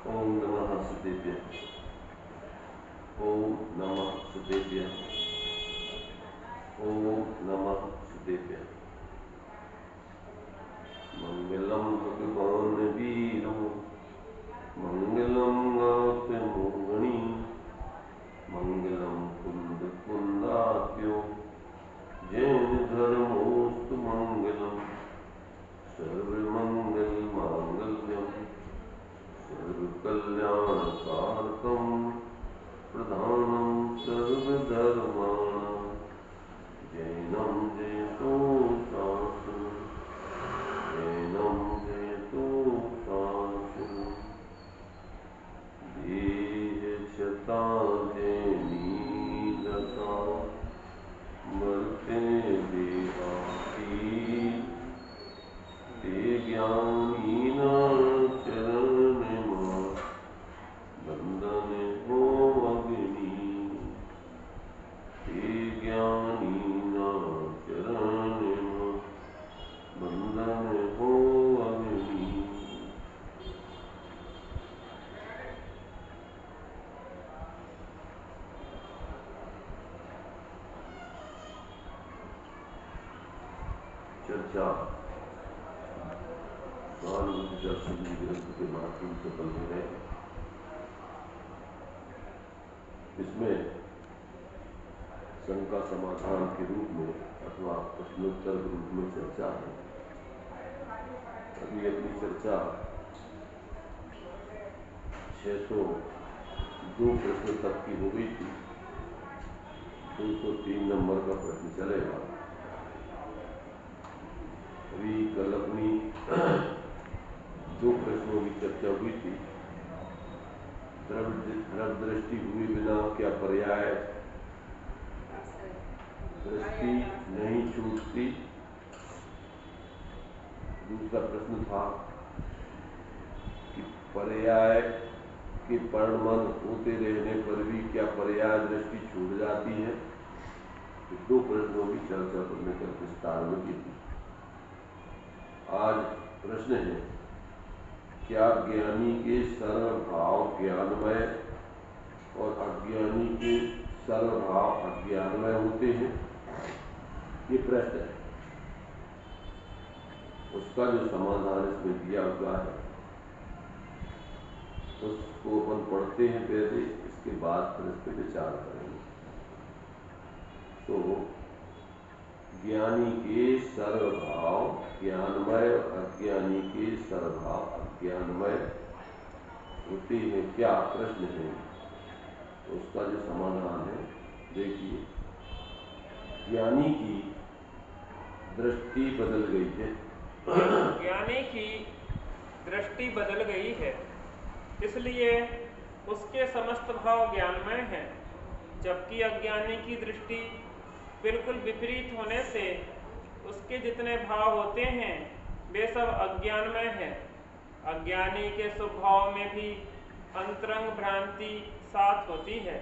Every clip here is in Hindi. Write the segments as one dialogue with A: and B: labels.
A: ओम नमः सुदेव्याय। ओम नमः सुदेव्याय। ओम नमः सुदेव्याय। मंगलम भगवान वीरो मंगलम नाथमोहनी मंगलम कुंद कुंदात्यो जैन धर्मोस्तु मंगलम सर्वमंगल मांगल्यम सर्वकल्याणकारकम प्रधानम सर्वधर्माणां जैनं जयतु शास्त्रम् जैनं जयतु शास्त्रम् देहक्षता जैनीदशा मर्ते देहाती ते ज्ञानीनां चरणिमा वंदने हो अग्नि ते ज्ञानीनां चरणिमा वंदने हो अग्नि। चर्चा दर्शन ग्रंथ के माध्यम से बन रहे हैं। इसमें शंका समाधान के रूप में अथवा प्रश्नोत्तर के रूप में चर्चा है। अभी अपनी चर्चा 602 प्रश्न तक की हो गई थी। 203 नंबर का प्रश्न चलेगा। अभी कल अपनी 2 प्रश्नों की चर्चा हुई थी। द्रव दृष्टि हुए बिना क्या पर्याय दृष्टि नहीं छूटती। दूसरा प्रश्न था कि पर्याय के परिणाम होते रहने पर भी क्या पर्याय दृष्टि छूट जाती है। तो 2 प्रश्नों की चर्चा करने का विस्तार में की थी। आज प्रश्न है, क्या ज्ञानी के सर्वभाव ज्ञानमय और अज्ञानी के सर्वभाव अज्ञानमय होते हैं? ये प्रश्न है। उसका जो समाधान इसमें दिया हुआ है उसको अपन पढ़ते हैं पहले, इसके बाद फिर इस पर विचार करेंगे। तो ज्ञानी के सर्वभाव ज्ञानमय और अज्ञानी के सर्वभाव अज्ञानमय होते हैं, क्या प्रश्न है। तो उसका जो समाधान है, देखिए, ज्ञानी की दृष्टि बदल गई है।
B: ज्ञानी की दृष्टि बदल गई है, इसलिए उसके समस्त भाव ज्ञानमय हैं, जबकि अज्ञानी की दृष्टि बिल्कुल विपरीत होने से उसके जितने भाव होते हैं वे सब अज्ञानमय हैं। अज्ञानी के स्वभाव में भी अंतरंग भ्रांति साथ होती है,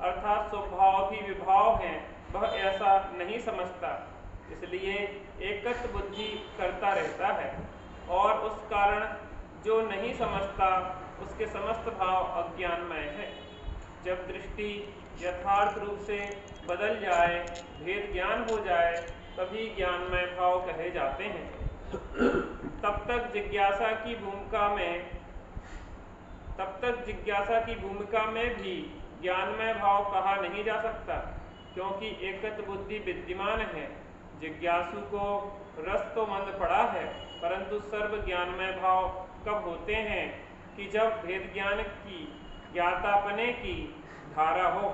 B: अर्थात स्वभाव भी विभाव हैं, वह ऐसा नहीं समझता, इसलिए एकत्व बुद्धि करता रहता है। और उस कारण जो नहीं समझता उसके समस्त भाव अज्ञानमय है। जब दृष्टि यथार्थ रूप से बदल जाए, भेद ज्ञान हो जाए, तभी ज्ञानमय भाव कहे जाते हैं। तब तक जिज्ञासा की भूमिका में भी ज्ञानमय भाव कहा नहीं जा सकता, क्योंकि एकत्व बुद्धि विद्यमान है। जिज्ञासु को रस तो मंद पड़ा है, परंतु सर्व ज्ञानमय भाव कब होते हैं कि जब भेद ज्ञान की ज्ञातापने की धारा हो,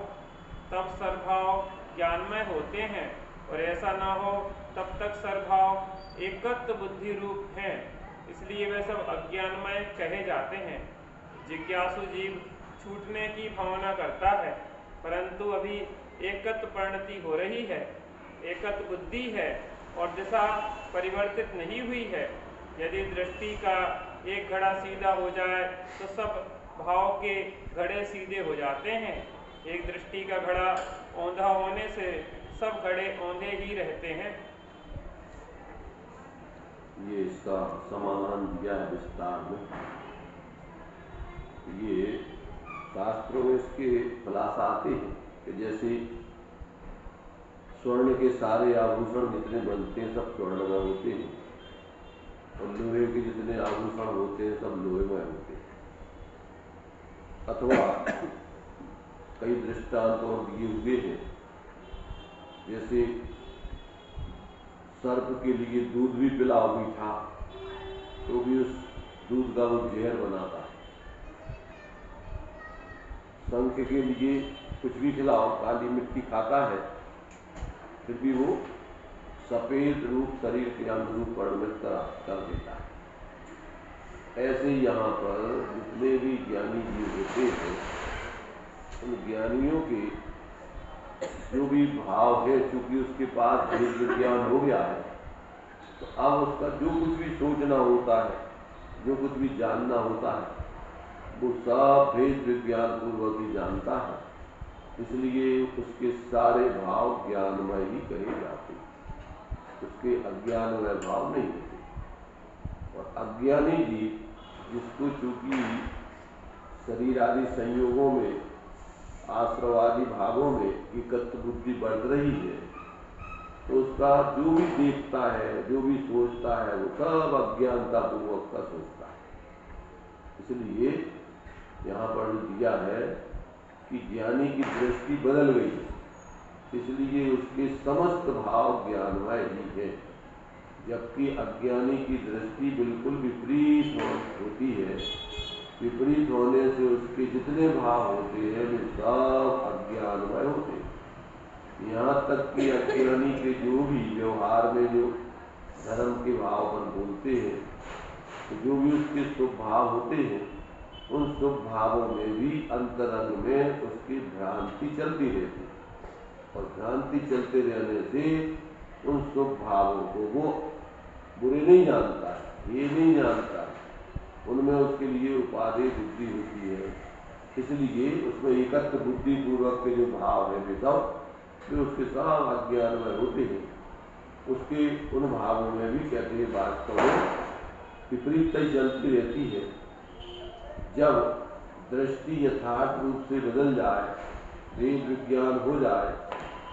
B: तब सर्वभाव ज्ञानमय होते हैं, और ऐसा न हो तब तक सर्वभाव एकत्व बुद्धि रूप हैं, इसलिए वे सब अज्ञानमय कहे जाते हैं। जिज्ञासु जीव छूटने की भावना करता है, परंतु अभी एकत्व परिणति हो रही है, एकत्व बुद्धि है और दिशा परिवर्तित नहीं हुई है। यदि दृष्टि का एक घड़ा सीधा हो जाए तो सब भाव के घड़े सीधे हो जाते हैं। एक दृष्टि का घड़ा औंधा होने से सब घड़े औंधे ही रहते हैं।
A: ये इसका समाधान दिया है विस्तार में। ये शास्त्रों में इसके खुलासा आते हैं कि जैसे स्वर्ण के सारे आभूषण जितने बनते हैं सब स्वर्ण में होते हैं और लोहे के जितने आभूषण होते हैं सब लोहे में होते हैं। अथवा कई दृष्टांत और दिए हुए हैं, जैसे सर्प के लिए दूध भी पिलाओ मीठा तो भी उस दूध का वो जहर बनाता है। शंख के लिए कुछ भी खिलाओ, काली मिट्टी खाता है फिर भी वो सफेद रूप शरीर के अनुरूप परिणत कर देता है। ऐसे यहाँ पर जितने भी ज्ञानी जीव होते हैं उन ज्ञानियों के जो भी भाव है, चूंकि उसके पास भेद विज्ञान हो गया है तो अब उसका जो कुछ भी सोचना होता है, जो कुछ भी जानना होता है वो सब भेद विज्ञान पूर्वक ही जानता है। इसलिए उसके सारे भाव ज्ञानमय ही कहे जाते, उसके अज्ञानमय भाव नहीं होते। और अज्ञानी जी जिसको चूंकि शरीर आदि संयोगों में, आश्रवादी भागों में एकत्व बुद्धि बढ़ रही है तो उसका जो भी देखता है, जो भी सोचता है वो सब अज्ञानता पूर्वक का सोचता है। इसलिए यहाँ पर दिया है कि ज्ञानी की दृष्टि बदल गई, इसलिए उसके समस्त भाव ज्ञानमय ही है, जबकि अज्ञानी की दृष्टि बिल्कुल विपरीत होती है। विपरीत होने से उसके जितने भाव होते हैं वे सब अज्ञानमय होते हैं। यहाँ तक कि अज्ञानी के जो भी व्यवहार में जो धर्म के भाव पर बोलते हैं तो जो भी उसके शुभ भाव होते हैं उन शुभ भावों में भी अंतरंग में उसकी भ्रांति चलती रहती है और भ्रांति चलते रहने से उन शुभ भावों को वो बुरे नहीं जानता है, ये नहीं जानता है, उनमें उसके लिए उपाधि बुद्धि होती है। इसलिए उसमें एकत्र बुद्धि पूर्वक के जो भाव है वे सब जो उसके सब अज्ञान में होते हैं, उसके उन भावों में भी कहते हैं वास्तव में विपरीतता ही चलती रहती है। जब दृष्टि यथार्थ रूप से बदल जाए, वेद विज्ञान हो जाए,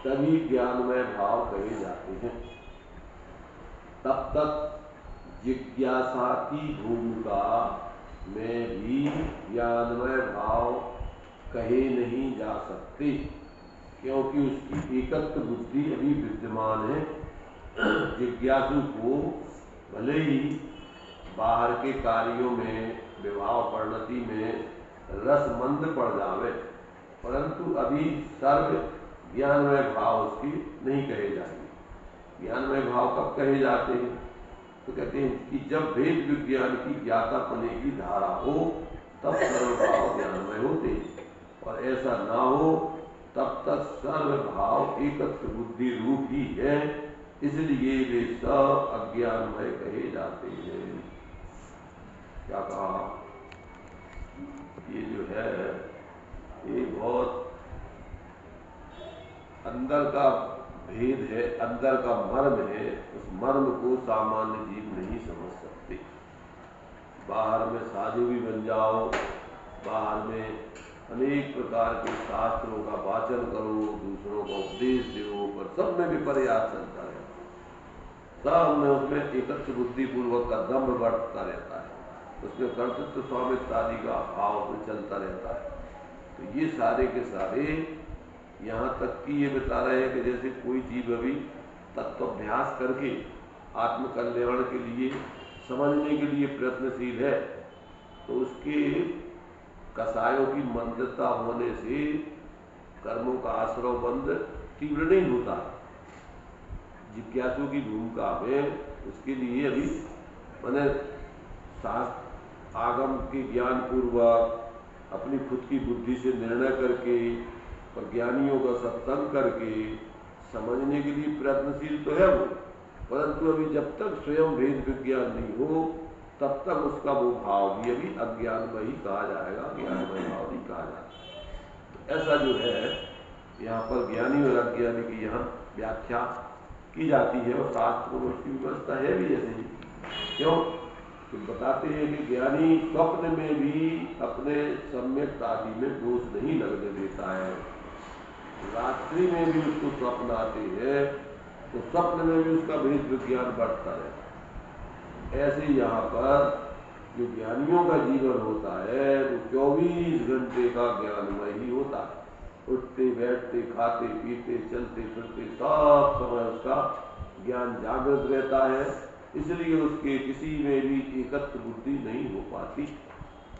A: तभी ज्ञानमय भाव कहे जाते हैं। तब तक जिज्ञासा की भूमिका में भी ज्ञानमय भाव कहे नहीं जा सकते, क्योंकि उसकी एकत्व बुद्धि अभी विद्यमान है। जिज्ञासु को भले ही बाहर के कार्यों में, विवाह परिणति में रस मंद पड़ जावे, परंतु अभी सर्व ज्ञानमय भाव उसकी नहीं कहे जाएंगे। ज्ञानमय भाव कब कहे जाते हैं तो कहते हैं कि जब वेद विज्ञान की ज्ञाता पने की धारा हो तब सर्व भाव ज्ञानमय होते हैं, और ऐसा ना हो तब तक सर्व भाव एकत्र बुद्धि रूप ही है, इसलिए वे सब अज्ञानमय कहे जाते हैं। क्या कहा? ये जो है ये बहुत अंदर का भेद है, अंदर का मर्म है। उस मर्म को सामान्य जीव नहीं समझ सकते। बाहर में साधु भी बन जाओ, बाहर में अनेक प्रकार के शास्त्रों का वाचन करो, दूसरों को उपदेश दो, पर सब में विपर्यास चलता रहता है। सब में उसमें एकत्र बुद्धि पूर्वक का दम्भ बढ़ता रहता है, उसमें कर्तृत्व स्वामित्व आदि का भाव में चलता रहता है। तो ये सारे के सारे यहाँ तक कि ये बता रहे हैं कि जैसे कोई जीव अभी तत्वाभ्यास करके आत्म कल्याण के लिए, समझने के लिए प्रयत्नशील है, तो उसके कसायों की मंदता होने से कर्मों का आश्रव बंद तीव्र नहीं होता। जिज्ञासु की भूमिका में उसके लिए अभी मैंने शास्त्र आगम के ज्ञान पूर्वक अपनी खुद की बुद्धि से निर्णय करके और ज्ञानियों का सत्संग करके समझने के लिए प्रयत्नशील तो है वो, परंतु अभी जब तक स्वयं वेद विज्ञान नहीं हो तब तक उसका वो भाव भी अभी अज्ञानमय ही कहा जाएगा, ज्ञानमय भाव नहीं कहा जाएगा। ऐसा जो है यहाँ पर ज्ञानी और अज्ञानी की यहाँ व्याख्या की जाती है, और शास्त्रों में उसकी व्यवस्था है भी ऐसे ही। क्यों तो बताते हैं कि ज्ञानी स्वप्न में भी अपने सम्यक आदि में दोष नहीं लगने देता है। रात्रि में भी उसको स्वप्न आते हैं तो स्वप्न में भी उसका भेद विज्ञान बढ़ता है। ऐसे यहाँ पर जो ज्ञानियों का जीवन होता है वो 24 घंटे का ज्ञानमय ही होता है। उठते बैठते खाते पीते चलते फिरते सब समय उसका ज्ञान जागृत रहता है, इसलिए उसके किसी में भी एकत्र बुद्धि नहीं हो पाती।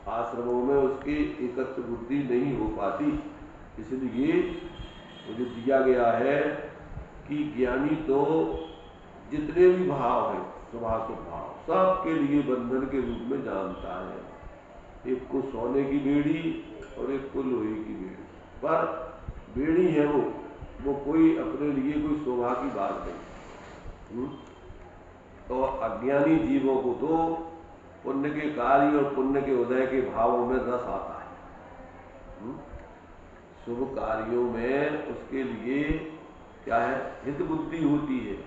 A: आश्रमों में उसके एकत्र बुद्धि नहीं हो पाती। इसलिए मुझे दिया गया है कि ज्ञानी तो जितने भी भाव हैं स्वभाव भाव सबके लिए बंधन के रूप में जानता है। एक को सोने की बेड़ी और एक को लोहे की बेड़ी, पर बेड़ी है वो कोई अपने लिए कोई शोभा की बात नहीं। तो अज्ञानी जीवों को तो पुण्य के कार्य और पुण्य के उदय के भावों में रस आता है। शुभ कार्यों में उसके लिए क्या है, हित बुद्धि होती है,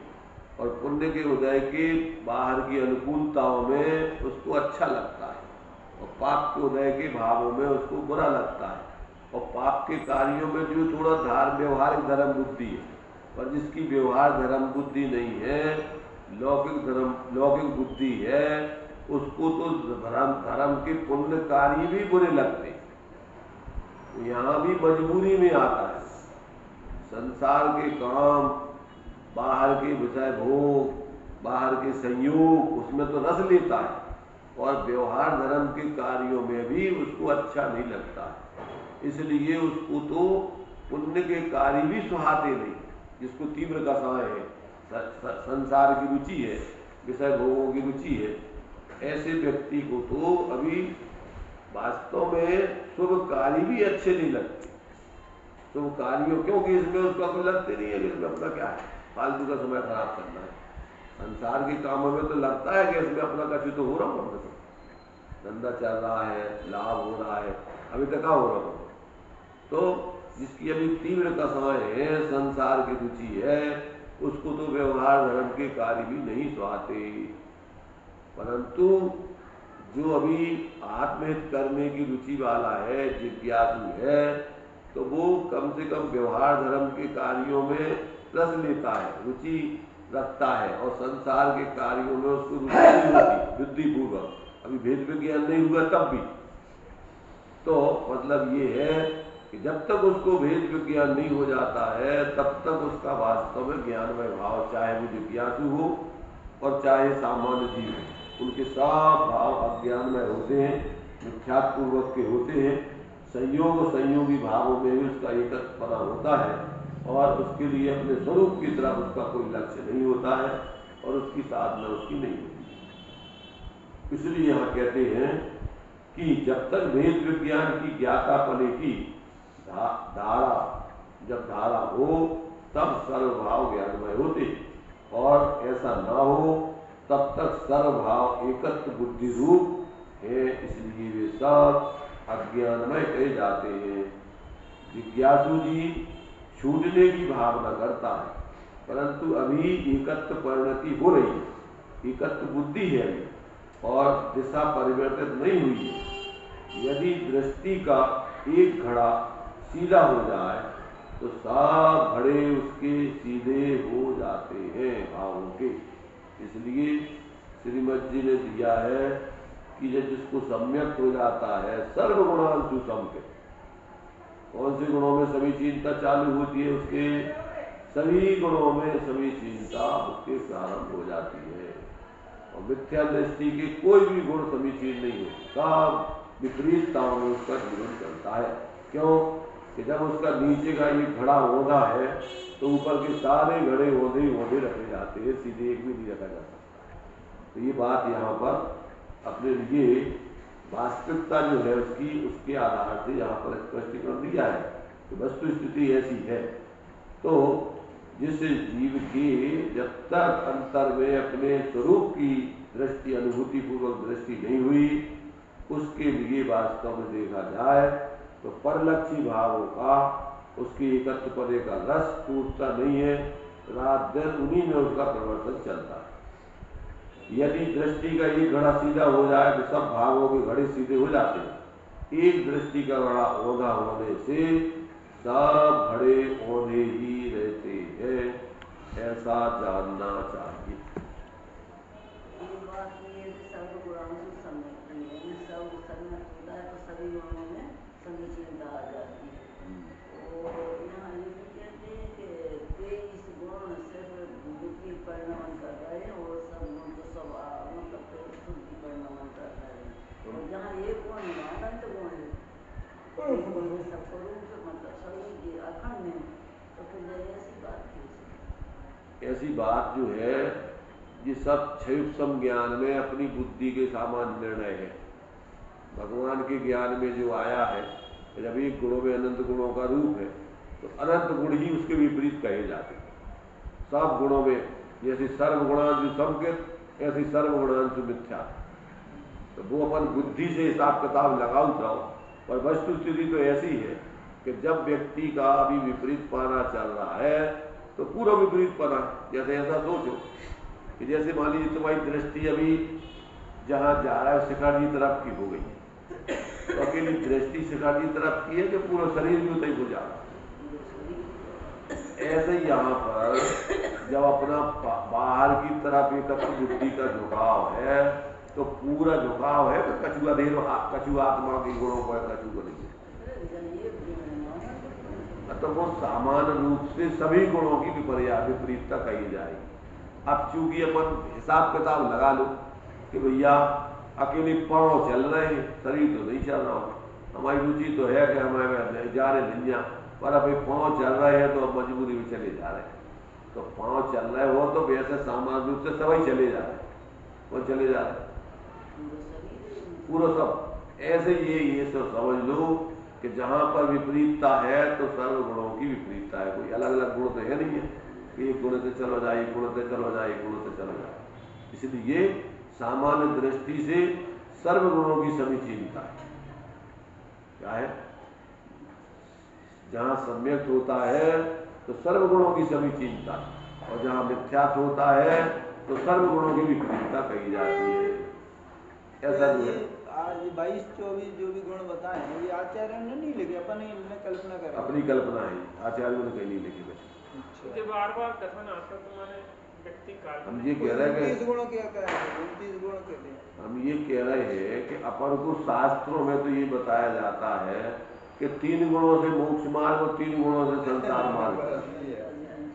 A: और पुण्य के उदय के बाहर की अनुकूलताओं में उसको अच्छा लगता है, और पाप के उदय के भावों में उसको बुरा लगता है। और पाप के कार्यों में जो थोड़ा व्यवहारिक धर्म बुद्धि है, पर जिसकी व्यवहार धर्म बुद्धि नहीं है, लौकिक बुद्धि है, उसको तो धर्म के पुण्य कार्य भी बुरे लगते हैं। यहाँ भी मजबूरी में आता है। संसार के काम, बाहर के विषय भोग, बाहर के संयोग, उसमें तो रस लेता है, और व्यवहार धर्म के कार्यों में भी उसको अच्छा नहीं लगता है। इसलिए उसको तो पुण्य के कार्य भी सुहाते नहीं। जिसको तीव्र कषाय है, संसार की रुचि है, विषय भोगों की रुचि है, ऐसे व्यक्ति को तो अभी वास्तव में शुभ कार्य भी अच्छे नहीं लगते। शुभ कार्यों क्योंकि इसमें उसका कोई लगते नहीं है कि इसमें अपना क्या है, फालतू का समय खराब करना है। संसार के कामों में तो लगता है कि इसमें अपना कछु तो हो रहा हो, धंधा चल रहा है, लाभ हो रहा है, अभी तक हो रहा हो। तो जिसकी अभी तीव्र कषाय है, संसार की रुचि है, उसको तो व्यवहार धर्म के कार्य भी नहीं सुहाते। परंतु जो अभी आत्महित करने की रुचि वाला है, जिज्ञासु है, तो वो कम से कम व्यवहार धर्म के कार्यों में रस लेता है, रुचि रखता है, और संसार के कार्यों में उसको रुचि नहीं होती बुद्धिपूर्वक। अभी भेद विज्ञान नहीं हुआ तब भी। तो मतलब ये है कि जब तक उसको भेद विज्ञान नहीं हो जाता है, तब तक उसका वास्तव में ज्ञानमय भाव, चाहे वो जिज्ञासु हो और चाहे सामान्य जीव हो, उनके सब भाव अज्ञानमय होते हैं, मिथ्यात्व पूर्वक के होते हैं। संयोग और संयोगी भावों में भी उसका एकत्वपना होता है, और उसके लिए अपने स्वरूप की तरफ उसका कोई लक्ष्य नहीं होता है, और उसकी साधना उसकी नहीं होती। इसलिए यहाँ कहते हैं कि जब तक भेद विज्ञान की ज्ञाता पने की धारा, जब धारा हो तब सर्वभाव ज्ञानमय होते, और ऐसा ना हो तब तक सर्वभाव एकत्र बुद्धि रूप है, इसलिए वे सब अज्ञानमय कहे जाते हैं। जिज्ञासु जी छूटने की भावना करता है, परंतु अभी एकत्र परिणति हो रही है, एकत्र बुद्धि है अभी, और दिशा परिवर्तित नहीं हुई है। यदि दृष्टि का एक घड़ा सीधा हो जाए तो सब घड़े उसके सीधे हो जाते हैं भावों के। इसलिए श्रीमद जी ने दिया है कि जब जिसको सम्यक हो जाता है सर्वगुणांशु सम्यक, कौन से गुणों में समीचीनता चालू होती है, उसके सभी गुणों में समीचीनता उसके प्रारंभ हो जाती है, और मिथ्या दृष्टि के कोई भी गुण समीचीन नहीं हो, सब विपरीतताओं में उसका जीवन चलता है। क्यों कि जब उसका नीचे का ये घड़ा ओंधा है तो ऊपर के सारे घड़े ओंधे रखे जाते हैं, सीधे एक भी नहीं रखा जा सकता। तो ये बात यहाँ पर अपने लिए वास्तविकता जो है उसके आधार से यहाँ पर स्पष्टीकरण दिया है कि वस्तु स्थिति ऐसी है। तो जिस जीव की जब तक अंतर में अपने स्वरूप की दृष्टि, अनुभूति पूर्वक दृष्टि नहीं हुई, उसके लिए वास्तव में देखा जाए तो परलक्षी भावों का उसके एकत्र पदे का रस टूटता नहीं है, रात दिन उन्हीं में उसका प्रवर्तन चलता है। यदि दृष्टि का एक घड़ा सीधा हो जाए तो सब भागों के घड़े सीधे हो जाते हैं। एक दृष्टि का घड़ा औंधा होने से सब घड़े औंधे ही रहते हैं, ऐसा जानना चाहिए। ऐसी बात जो है ये सब क्षयुप ज्ञान में अपनी बुद्धि के सामान्य निर्णय है। भगवान के ज्ञान में जो आया है, जब एक गुणों में अनंत गुणों का रूप है तो अनंत गुण ही उसके विपरीत कहे जाते हैं। सब गुणों में जैसे सर्वगुणांशु संकेत ऐसी सर्वगुणांशु मिथ्या, तो वो अपन बुद्धि से हिसाब किताब लगाओ जाओ, पर वस्तु स्थिति तो ऐसी है कि जब व्यक्ति का अभी विपरीत पाना चल रहा है तो पूरा विपरीत पाना। जैसे ऐसा सोचो कि जैसे मान लीजिए तुम्हारी दृष्टि अभी जहां जा रहा है शिखर जी तरफ की हो गई, तो अकेली दृष्टि शिखर जी तरफ की है कि पूरा शरीर भी उतई हो जा रहा। ऐसे ही यहाँ पर जब अपना बाहर की तरफ एक अपनी बुद्धि का झुकाव है तो पूरा झुकाव है तो कछुआ देर कछुआ आत्मा के गुणों पर कछुआ नहीं है, तो वो सामान्य रूप से सभी गुणों की विपरीतता कही जाएगी। अब चूंकि अपन हिसाब किताब लगा लो कि भैया अकेले पांव चल रहे हैं, शरीर तो नहीं चल रहा हो, हमारी रुचि तो है कि हमारे जा रहे दुनिया पर अभी पांव चल रहे हैं तो अब मजबूरी में चले जा रहे हैं। तो पांव चल रहे हो तो वैसे सामान्य रूप से सभी चले जा रहे हैं, वो चले जा रहे पूरा सब। ऐसे ये सब समझ लो कि जहां पर विपरीतता है तो सर्व गुणों की विपरीतता है। कोई अलग अलग गुण तो है नहीं है कि एक गुण से चलो जाए, एक गुण से चलो जाए, एक गुण से चलो जाए। इसलिए ये सामान्य दृष्टि से सर्व गुणों की समीचीनता है। क्या है? जहां सम्यक होता है तो सर्व गुणों की समीचीनता, और जहां मिथ्यात्व होता है तो सर्व गुणों की विपरीतता कही जाती है। ऐसा जो है
C: आज 22-24 जो भी गुण बताए हैं ये आचार्य ने नहीं लिखे, अपन ने कल्पना करें,
A: अपनी कल्पना है, आचार्यों ने कहीं नहीं लिखी।
B: मुझे बार-बार कथन आता तुम्हारे व्यक्ति काल।
A: हम ये कह रहे हैं
C: 29 गुणों क्या कहते हैं, 29 गुण कहते हैं।
A: हम ये कह रहे हैं कि अपन को शास्त्रों में तो ये बताया जाता है कि 3 गुणों से मोक्ष मार्ग और 3 गुणों से संसार मार्ग।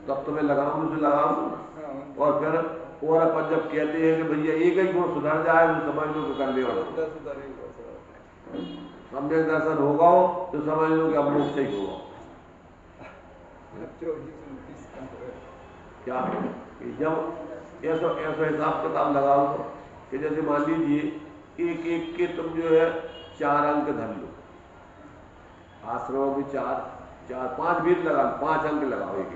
A: तब तो मैं लगाऊं उसे लगाऊं, और फिर और अपन जब कहते हैं कि भैया एक ही गुण सुधर जाए तो समझ लो कि करने वाला सम्यक दर्शन होगा तो समझ लो कि अब मोक्ष ही होगा। क्या जब ऐसा हिसाब किताब लगाओ कि जैसे मान लीजिए एक एक के तुम जो है 4 अंक धर लो, आश्रमों में 4-5 वेद लगा लो, 5 अंक लगाओ, एक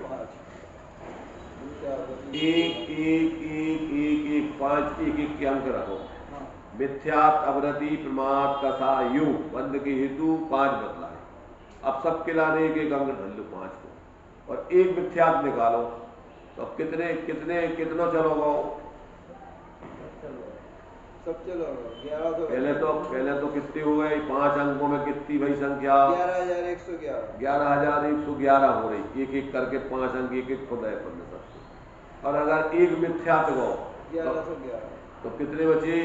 A: 5 एक के अंक रखो। मिथ्यात अवरति प्रमाद कसायु बंद के हेतु 5 बतलाए। अब सबके लाने एक अंक धर लो 5 को, और एक मिथ्यात निकालो तो अब कितना चलोगा?
C: सब चलो 11।
A: पहले तो कितने हो गए? 5 अंकों में कितनी भाई संख्या? 11,111 हो रही। एक एक करके 5 अंक एक एक खुद है सबसे। और अगर एक मिथ्यात हो
C: 1111
A: तो कितने बचे?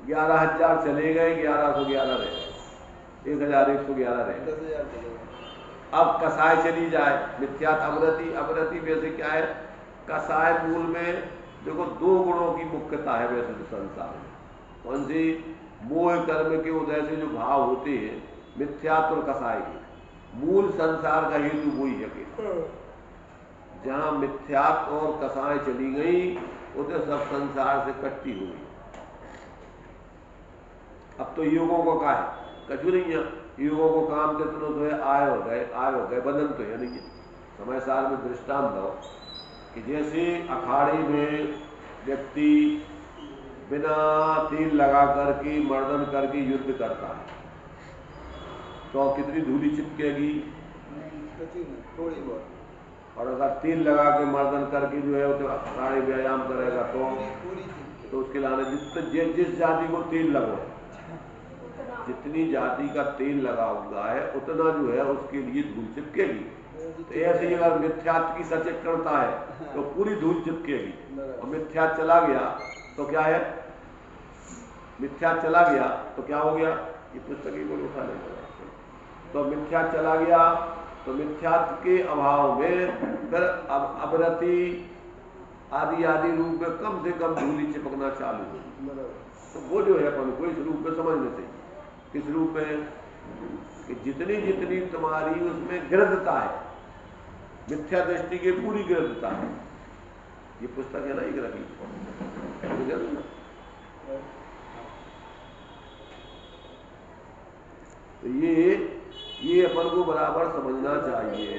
A: 11,000 चले गए, 1111 रह गए, 1,111 रह गए।
C: 10,000
A: अब कसाय चली जाए, मिथ्यात अवरति वैसे क्या है? कसाय मूल में देखो 2 गुणों की मुख्यता है वैसे तो संसार में। कौन सी? मोह कर्म के उदय से जो भाव होते हैं मिथ्यात्व और कसाय के, मूल संसार का हेतु वही है कि जहां मिथ्यात्व और कसाय चली गई उधर सब संसार से कट्टी हो गई। अब तो युगों को का है कछु नहीं है, युगों को काम कितनों तो है, आए हो गए, बदन तो है नहीं है। समय साल में दृष्टांत दो कि जैसे अखाड़े में व्यक्ति बिना तेल लगा करके मर्दन करके युद्ध करता है तो कितनी धूली चिपकेगी?
C: थोड़ी बहुत।
A: और अगर तेल लगा के मर्दन करके जो है तो अखाड़े व्यायाम करेगा तो तो उसके लाने जिस जाति को तेल लगा, जितनी जाति का तेल लगा हुआ है उतना जो है उसके लिए धूल चिपकेगी। तो ऐसे ही अगर मिथ्यात्व की सचेतनता है तो पूरी धूल चिपकेगी, और मिथ्या चला गया तो क्या है, मिथ्या चला गया तो क्या हो गया, ये पुस्तक ही बोल उठा लेगा। तो मिथ्या चला गया तो मिथ्यात्व के अभाव में फिर अवरति आदि आदि रूप में कम से कम धूली चिपकना चालू हो। तो वो जो है अपन को इस रूप में समझना चाहिए। किस रूप में कि जितनी जितनी तुम्हारी उसमें गृहता है, मिथ्या दृष्टि की पूरी गृहता है। ये पुस्तक है ना, एक रखी तो ये अपन को बराबर समझना चाहिए।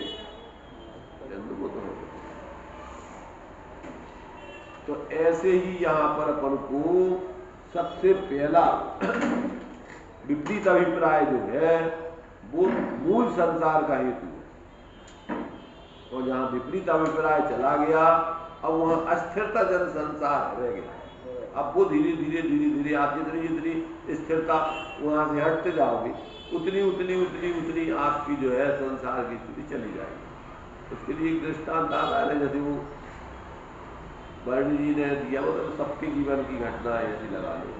A: तो ऐसे ही यहां पर अपन को सबसे पहला विपरीत अभिप्राय जो है वो मूल संसार का हेतु है। और जहां विपरीत अभिप्राय चला गया अब वहां अस्थिरता जन संसार रह गया। अब वो धीरे धीरे धीरे धीरे आप जितनी जितनी स्थिरता वहां से हटते जाओगे उतनी उतनी उतनी उतनी आपकी जो है संसार की स्थिति चली जाएगी। उसके लिए एक दृष्टांत आता है, जैसे वो वर्णी जी ने दिया, मतलब सबके जीवन की घटना ऐसी लगा लो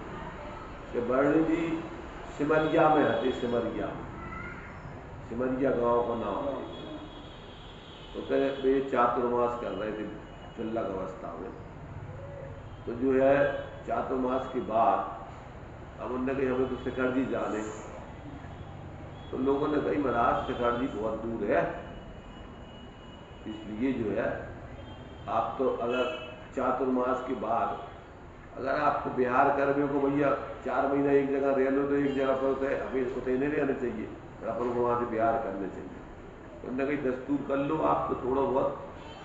A: कि वर्णी जी सिमरिया में रहते, सिमरिया गांव का नाम है। तो फिर वे चातुर्मास कर रहे थे चुल्लक अवस्था में। तो जो है चातुर्मास के बाद अब उनने कही हमें तो शिखर जी जाने। तो लोगों ने कही महाराज शिखर जी बहुत दूर है, इसलिए जो है आप तो अगर चातुर्मास के बाद अगर आपको बिहार करने को भैया 4 महीना एक जगह रह लो तो एक जगह पर अभी उतने नहीं रहने चाहिए, अपन को वहाँ से बिहार करने चाहिए। उन्होंने कहीं दस्तूर कर लो, आप तो थोड़ा बहुत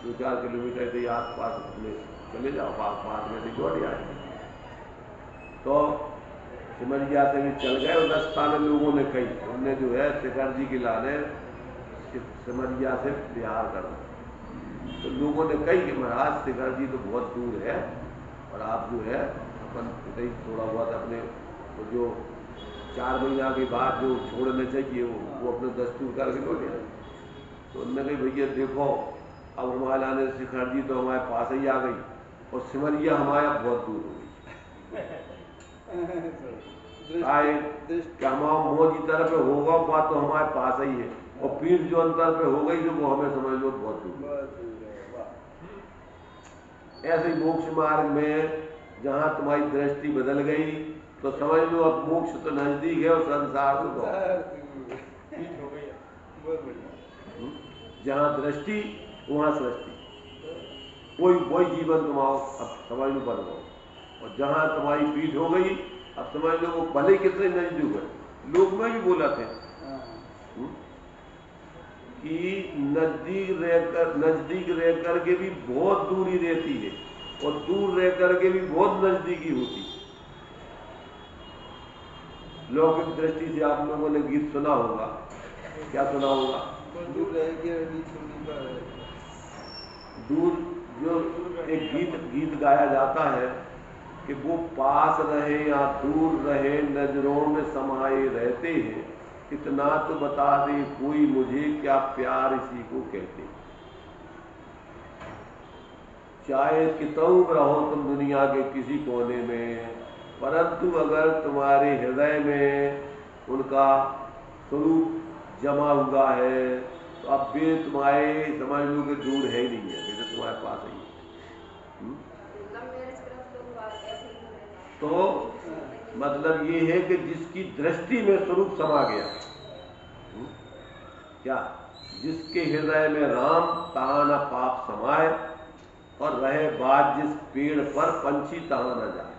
A: 2-4 किलोमीटर के आस पास अपने चले जाओ, बाद में से लौट आएंगे। तो सिमरिया से भी चल गए और 10 साल लोगों ने कही, उनने जो है शिखर जी के लाने सिमरिया से बिहार करना। तो लोगों ने कही कि महाराज शिखर जी तो बहुत दूर है और आप जो है अपन थोड़ा बहुत अपने तो जो 4 महीना के बाद जो छोड़ने चाहिए वो अपने दस्तूर करके लौट आए। तो उन्होंने कही भैया देखो अब हमारे लाने शिखर जी तो हमारे पास ही आ गई और सिमरिया हमारे बहुत दूर हो गई। हमारा मोह की तरफ होगा बात तो हमारे पास ही है, और पीठ जो अंतर पे हो गई जो वो हमें समझ लो बहुत दूर। ऐसे ही मोक्ष मार्ग में जहां तुम्हारी दृष्टि बदल गई तो समझ लो अब मोक्ष तो नजदीक है और संसार तो जहां दृष्टि वहां सृष्टि, वही जीवन तुम्हारा अब समझ लो बन गो। और जहां तुम्हारी पीठ हो गई अब समझ लो वो भले कितने नजदीक है। लोग में भी बोला थे कि नजदीक रह करके भी बहुत दूरी रहती है और दूर रह करके भी बहुत नजदीकी होती है। लौकिक दृष्टि से आप लोगों ने गीत सुना होगा, क्या सुना होगा? दूर जो एक गीत गाया जाता है कि वो पास रहे या दूर रहे नजरों में समाये रहते हैं, इतना तो बता दे कोई मुझे क्या प्यार इसी को कहते। चाहे कितऊ रहो तुम दुनिया के किसी कोने में, परंतु अगर तुम्हारे हृदय में उनका स्वरूप जमा हुआ है तो अब वे तुम्हारे समझ लो कि दूर है ही नहीं है, वे तो तुम्हारे पास ही है। तो मतलब ये है कि जिसकी दृष्टि में स्वरूप समा गया, क्या जिसके हृदय में राम तहाँ न पाप समाए और रहे बाज जिस पेड़ पर पंछी तहाँ न जाए।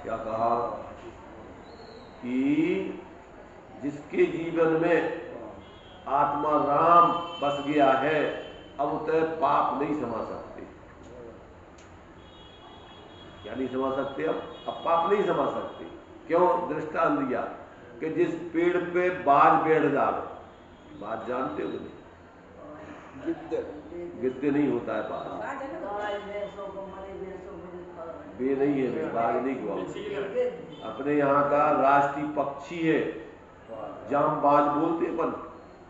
A: क्या कहा कि जिसके जीवन में आत्मा राम बस गया है अब उतने पाप नहीं समा सकते। क्या नहीं समा सकते? अब पाप नहीं समा सकते। क्यों? दृष्टांत दिया कि जिस पेड़ पे बाज बैठ जावे, बाज जानते हो नहीं? गिद्ध नहीं होता है बाज। बे नहीं है, बाघ नहीं हुआ। अपने यहाँ का राष्ट्रीय पक्षी है जामबाज बोलते हैं अपन।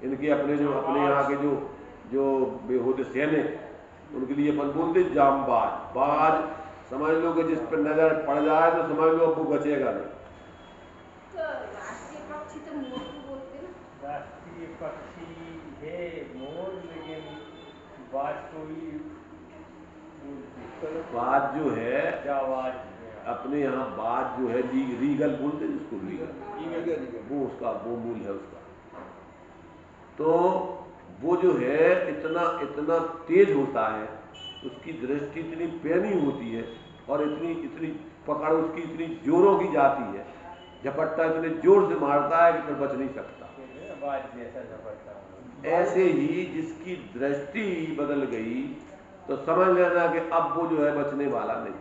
A: इनके अपने जो अपने यहाँ के जो बेहूदे सेन है उनके लिए अपन बोलते जामबाज। बाज समझ लो कि जिस पर नजर पड़ जाए तो समझ लो अब वो बचेगा नहीं।
D: तो राष्ट्रीय पक्षी तो मोर को बोलते हैं ना।
B: राष्ट्रीय पक्षी है मोर, लेकिन बाज को ही बोलते।
A: बाज जो है
B: जावाज
A: अपने यहाँ बाज जो है रीगल बोलते हैं जिसको, रीगल वो उसका वो मूल है उसका। तो वो जो है इतना तेज होता है, उसकी दृष्टि इतनी पैनी होती है और इतनी पकड़ उसकी इतनी जोरों की जाती है, झपट्टा इतने जोर से मारता है कि फिर बच नहीं सकता।
B: जैसा झपट्टा।
A: ऐसे ही जिसकी दृष्टि बदल गई तो समझ लेना कि अब वो जो है बचने वाला नहीं।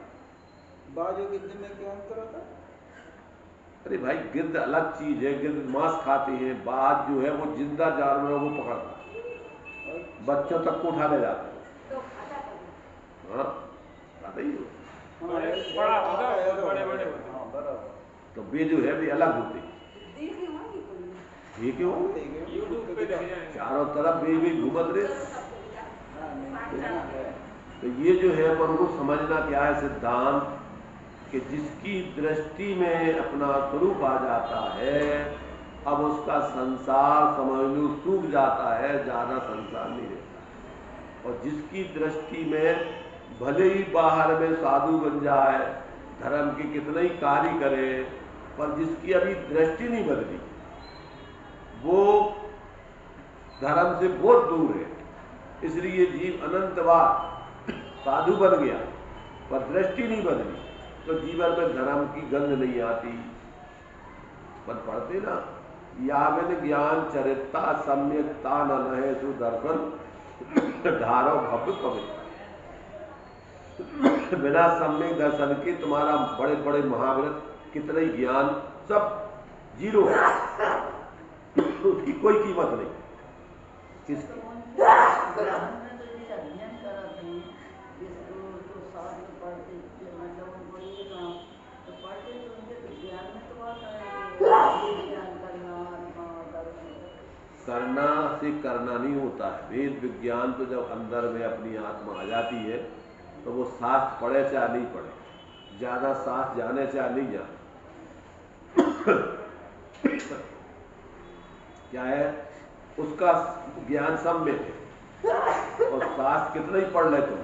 C: बाज और गिद्ध में क्या अंतर होता है?
A: अरे भाई गिद्ध अलग चीज है, गिद्ध मांस खाते हैं। बाज जो है वो जिंदा जानवरों को पकड़ता है, बच्चों तक को उठा ले जाता है।
D: तो खाता है।
A: हाँ खाता ही हो।
B: बड़ा होता है, बड़े बड़े होते हैं।
C: हाँ बराबर।
A: तो वे जो है वे अलग होते हैं।
D: देखे होंगे कोई।
A: ये क्यों
B: यूट्यूब पे देखे जाएंगे।
A: चारों तरफ वे घूमत रहे।
C: हाँ, नहीं, देखना है।
A: तो ये जो है अपन को समझना क्या है सिद्धांत, कि जिसकी दृष्टि में अपना स्वरूप आ जाता है अब उसका संसार समझ लो सूख जाता है, ज्यादा संसार नहीं रहता। और जिसकी दृष्टि में भले ही बाहर में साधु बन जाए, धर्म के कितना ही कार्य करे, पर जिसकी अभी दृष्टि नहीं बदली वो धर्म से बहुत दूर है। इसलिए जीव अनंत बार साधु बन गया पर दृष्टि नहीं बदली तो जीवन में धर्म की गंध नहीं आती। पर पढ़ते ना, यावन ज्ञान चरिता सम्यकता न लहे सुदर्शन धारो भव्य पवित्र। बिना सम्यक दर्शन के तुम्हारा बड़े बड़े महाव्रत कितने ही ज्ञान सब जीरो है, उसकी कोई कीमत नहीं। किसकी करना से करना नहीं होता है। वेद विज्ञान तो जब अंदर में अपनी आत्मा आ जाती है तो वो शास्त्र पढ़े चाहे नहीं पढ़े, ज्यादा शास्त्र जाने चाहे नहीं जाने, क्या है उसका ज्ञान सम्यक है। और शास्त्र कितना ही पढ़ ले तुम,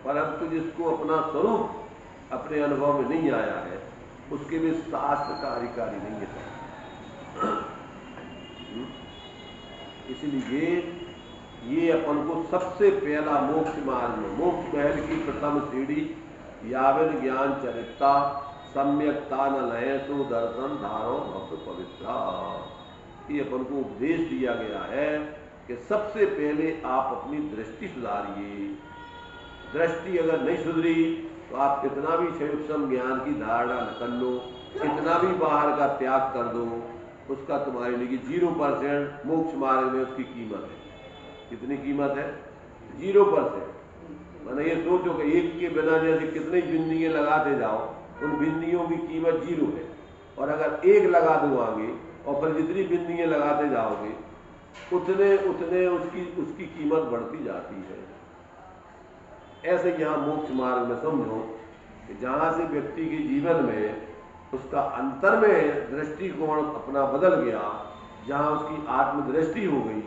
A: परंतु जिसको अपना स्वरूप अपने अनुभव में नहीं आया है उसके लिए शास्त्र कार्यकारी नहीं है। इसलिए ये अपन को सबसे पहला मोक्ष मार्ग में, मोक्ष महल की प्रथम सीढ़ी यावन ज्ञान चरिता सम्यकता न लय सो दर्शन धारो भक्त पवित्रा। ये अपन को उपदेश दिया गया है कि सबसे पहले आप अपनी दृष्टि सुधारिए। दृष्टि अगर नहीं सुधरी तो आप कितना भी क्षण ज्ञान की धारणा कर लो, कितना भी बाहर का त्याग कर दो, उसका तुम्हारे लिए 0% मोक्ष मार्ग में उसकी कीमत है। कितनी कीमत है? 0%। मैंने ये सोचो कि एक के बिना जैसे कितनी बिंदियां लगाते जाओ, उन बिंदियों की कीमत 0 है। और अगर एक लगा दो आगे और फिर जितनी बिंदियां लगाते जाओगे उतने उतने उसकी कीमत बढ़ती जाती है। ऐसे यहाँ मोक्ष मार्ग में समझो कि जहाँ से व्यक्ति के जीवन में उसका अंतर में दृष्टिकोण अपना बदल गया, जहाँ उसकी आत्मदृष्टि हो गई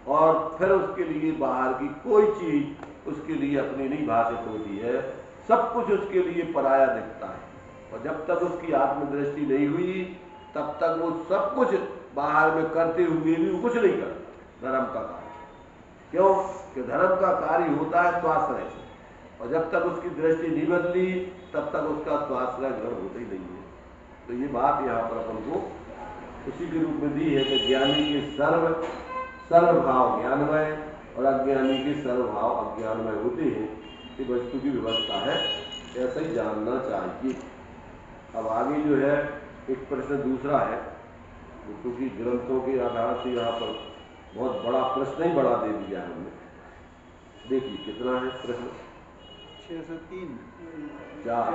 A: और फिर उसके लिए बाहर की कोई चीज उसके लिए अपनी नहीं भाषित होती है, सब कुछ उसके लिए पराया दिखता है। और जब तक उसकी आत्मदृष्टि नहीं हुई तब तक वो सब कुछ बाहर में करते हुए भी वो कुछ नहीं करता धर्म का कार्य। क्यों कि धर्म का कार्य होता है स्वाश्रय से, और जब तक उसकी दृष्टि नहीं बदली तब तक उसका स्वाश्रय घर होता ही नहीं है। तो ये बात यहाँ पर अपन को उसी के रूप में दी है कि ज्ञानी के सर्वभाव ज्ञानमय और अज्ञानी के सर्वभाव अज्ञानमय होते हैं। ये वस्तु की व्यवस्था है, ऐसा ही जानना चाहिए। अब आगे जो है एक प्रश्न दूसरा है, क्योंकि ग्रंथों के आधार से यहाँ पर बहुत बड़ा प्रश्न ही बड़ा दे दिया है हमने। देखिए कितना है प्रश्न
C: 603
A: 4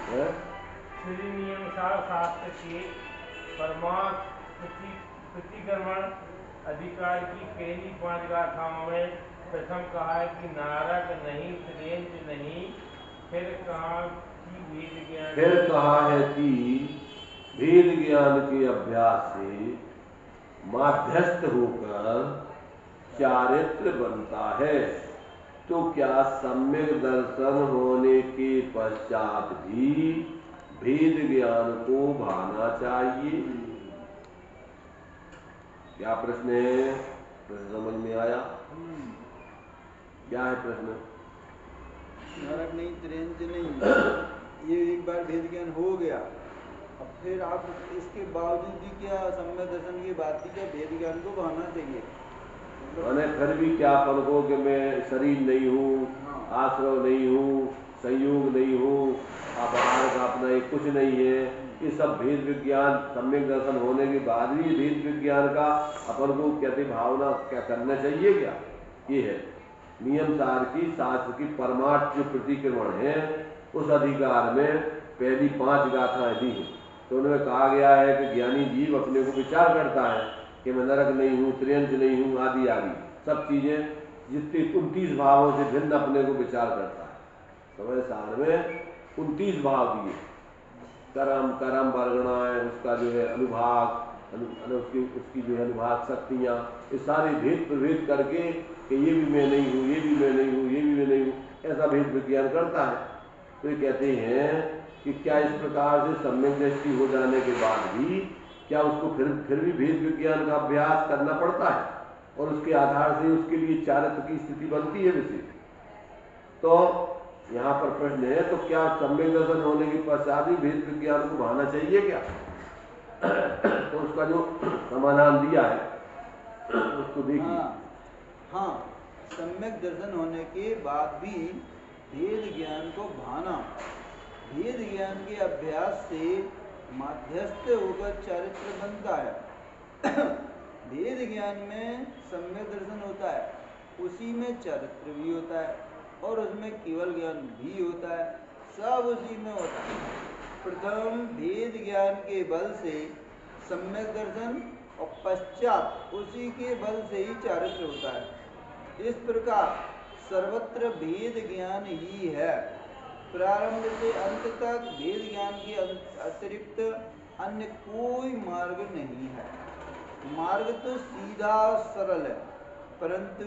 A: है?
E: श्री नियमसार शास्त्र के परमार्थ प्रतिक्रमण अधिकार की पहली 5 गाथाओं में प्रथम कहा है कि नारक नहीं, त्रियंच नहीं, फिर कहा कि भेद ज्ञान,
A: फिर कहा है कि भेद ज्ञान के अभ्यास से माध्यस्थ होकर चारित्र बनता है। तो क्या सम्यक दर्शन होने के पश्चात भी भेद ज्ञान को भाना चाहिए? क्या प्रश्न है? प्रश्न समझ में आया? क्या है प्रश्न?
C: नरक नहीं, त्रियंच नहीं, ये एक बार भेद ज्ञान हो गया, अब फिर आप इसके बावजूद भी क्या सम्यक दर्शन की बात भी क्या भेद ज्ञान को बहाना चाहिए?
A: मैंने फिर भी क्या अपन को कि मैं शरीर नहीं हूँ, आश्रय नहीं हूँ, संयोग नहीं हूँ, आभार का अपना एक कुछ नहीं है, ये सब भेद विज्ञान सम्यक दर्शन होने के बाद भी भेद विज्ञान का अपन को कहते भावना क्या करना चाहिए? क्या ये है नियम सार की शास्त्र की परमार्थ जो प्रतिक्रमण है, उस अधिकार में पहली 5 गाथाएं दी हैं। तो उनमें कहा गया है कि ज्ञानी जीव अपने को विचार करता है कि मैं नरक नहीं हूँ, त्रियंच नहीं हूँ, आदि आदि सब चीजें जितने 29 भावों से भिन्न अपने को विचार करता है। समय सार में 29 भाव दिए, कर्म वर्गणाएं, उसका जो है अनुभाग, उसकी जो है अनुभाग शक्तियाँ, ये सारे भेद प्रभेद करके कि ये भी मैं नहीं हूँ, ये भी मैं नहीं हूँ, ये भी मैं नहीं हूँ, ऐसा भेद विज्ञान करता है। तो ये कहते हैं कि क्या इस प्रकार से सम्यक दृष्टि हो जाने के बाद भी क्या उसको फिर भी भेद विज्ञान का अभ्यास करना पड़ता है, और उसके आधार से उसके लिए चारित्र की स्थिति बनती है विशेष? तो यहाँ पर प्रश्न है, तो क्या सम्यक दर्शन होने के पश्चात ही भेद विज्ञान को बहाना चाहिए क्या? तो उसका जो समाधान दिया है उसको देखिए।
C: हाँ, सम्यक दर्शन होने के बाद भी भेद ज्ञान को भाना, भेद ज्ञान के अभ्यास से माध्यस्थ होकर चारित्र बनता है। भेद ज्ञान में सम्यक दर्शन होता है, उसी में चारित्र भी होता है, और उसमें केवल ज्ञान भी होता है, सब उसी में होता है। प्रथम भेद ज्ञान के बल से सम्यक दर्शन, और पश्चात उसी के बल से ही चारित्र होता है। इस प्रकार सर्वत्र भेद ज्ञान ही है। प्रारंभ से अंत तक भेद ज्ञान के अतिरिक्त अन्य कोई मार्ग नहीं है। मार्ग तो सीधा सरल है, परंतु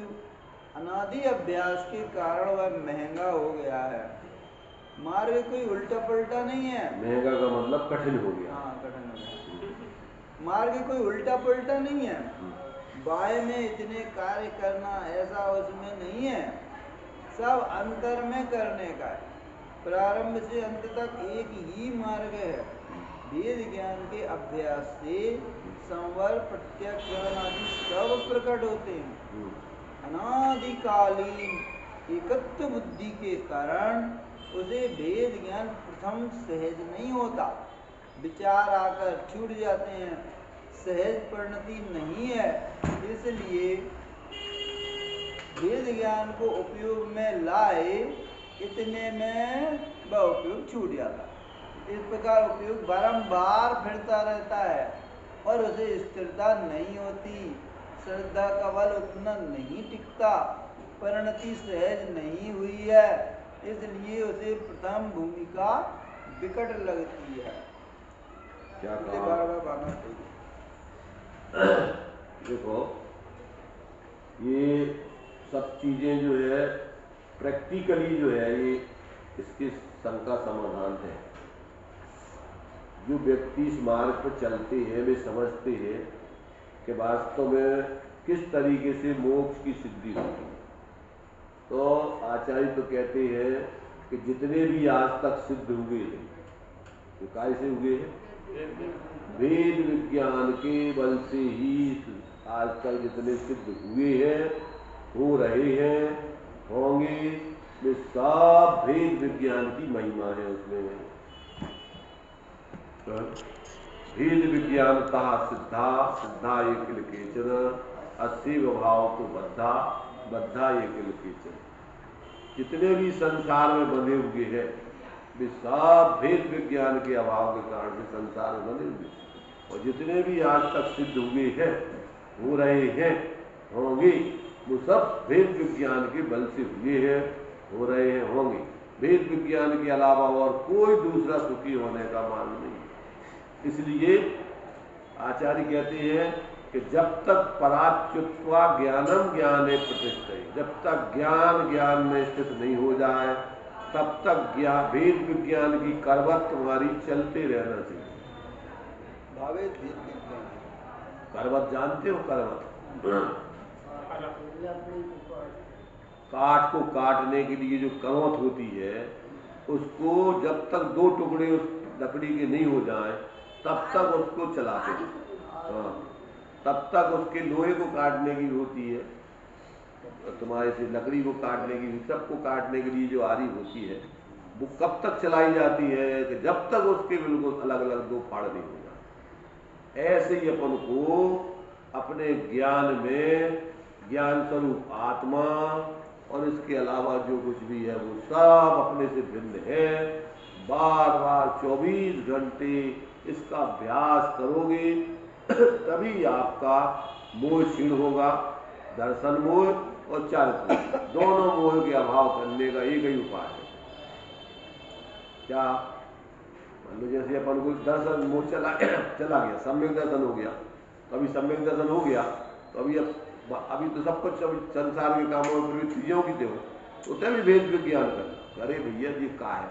C: अनादि अभ्यास के कारण वह महंगा हो गया है। मार्ग कोई उल्टा पलटा नहीं है।
A: महंगा का मतलब कठिन हो गया।
C: हाँ, कठिन हो गया। मार्ग कोई उल्टा पलटा नहीं है। बाय में इतने कार्य करना ऐसा उसमें नहीं है, सब अंतर में करने का है। प्रारंभ से अंत तक एक ही मार्ग है। वेद ज्ञान के अभ्यास से संवर, प्रत्यक्ष आदि सब प्रकट होते हैं। अनादिकालीन एकत्व बुद्धि के कारण उसे भेद ज्ञान प्रथम सहज नहीं होता, विचार आकर छूट जाते हैं, सहज परिणति नहीं है। इसलिए वेद ज्ञान को उपयोग में लाए, इतने में वह उपयोग छूट जाता है। इस प्रकार उपयोग बारंबार फिरता रहता है और उसे स्थिरता नहीं होती, श्रद्धा का बल उतना नहीं टिकता, परिणति सहज नहीं हुई है, इसलिए उसे प्रथम भूमिका विकट लगती है।
A: क्या
C: बार बार बाना चाहिए।
A: देखो, ये सब चीजें जो है प्रैक्टिकली जो है ये इसके शंका समाधान है। जो व्यक्ति इस मार्ग पर चलते हैं वे समझते हैं कि वास्तव में किस तरीके से मोक्ष की सिद्धि होगी। तो आचार्य तो कहते हैं कि जितने भी आज तक सिद्ध हुए हैं तो कैसे हुए हैं? वेद विज्ञान के बल से ही आज तक जितने सिद्ध हुए हैं, हो रहे हैं, होंगे, वे सब भेद विज्ञान की महिमा है। उसमें भेद विज्ञानता सिद्धा सिद्धा एक केचन अस्सी भाव को बद्धा बद्धा ये किल कीचन। जितने भी संसार में बंधे हुए हैं वे सब भेद विज्ञान के अभाव के कारण से संसार में बंधे हुए, और जितने भी आज तक सिद्ध हुए हैं, हो रहे हैं, होंगे, वो सब भेद विज्ञान के बल से हुए हैं, हो रहे हैं, होंगे। भेद विज्ञान के अलावा और कोई दूसरा सुखी होने का मार्ग नहीं है। इसलिए आचार्य कहते हैं कि जब तक पराच्युत्वा ज्ञानम ज्ञाने प्रतिष्ठित, जब तक ज्ञान ज्ञान में स्थित नहीं हो जाए तब तक भेद विज्ञान की करवत तुम्हारी चलते रहना चाहिए।
C: भावेत भेद विज्ञान,
A: करवत जानते हो? करवत काठ को काटने के लिए जो करवत होती है, उसको जब तक दो टुकड़े उस लकड़ी के नहीं हो जाए तब तक उसको चलाते हैं। हाँ, तब तक उसके लोहे को काटने की होती है, तुम्हारे से लकड़ी को काटने की, सबको काटने के लिए जो आरी होती है वो कब तक चलाई जाती है कि जब तक उसके बिल्कुल अलग अलग दो फाड़ नहीं हो जाए। ऐसे ही अपन को अपने ज्ञान में ज्ञान स्वरूप आत्मा और इसके अलावा जो कुछ भी है वो सब अपने से भिन्न है। बार बार 24 घंटे इसका अभ्यास करोगे तभी आपका मोह क्षीण होगा। दर्शन मोह और चारित्र मोह, दोनों मोह के अभाव करने का एक ही उपाय है। क्या मान लो जैसे अपन को दर्शन मोह चला गया, सम्यक दर्शन हो गया, तो अभी सम्यक दर्शन हो गया तो अभी तो सब कुछ संसार के कामों में प्रवृत्तियों की थे, तो तभी भेद विज्ञान करना। अरे भैया जी का है,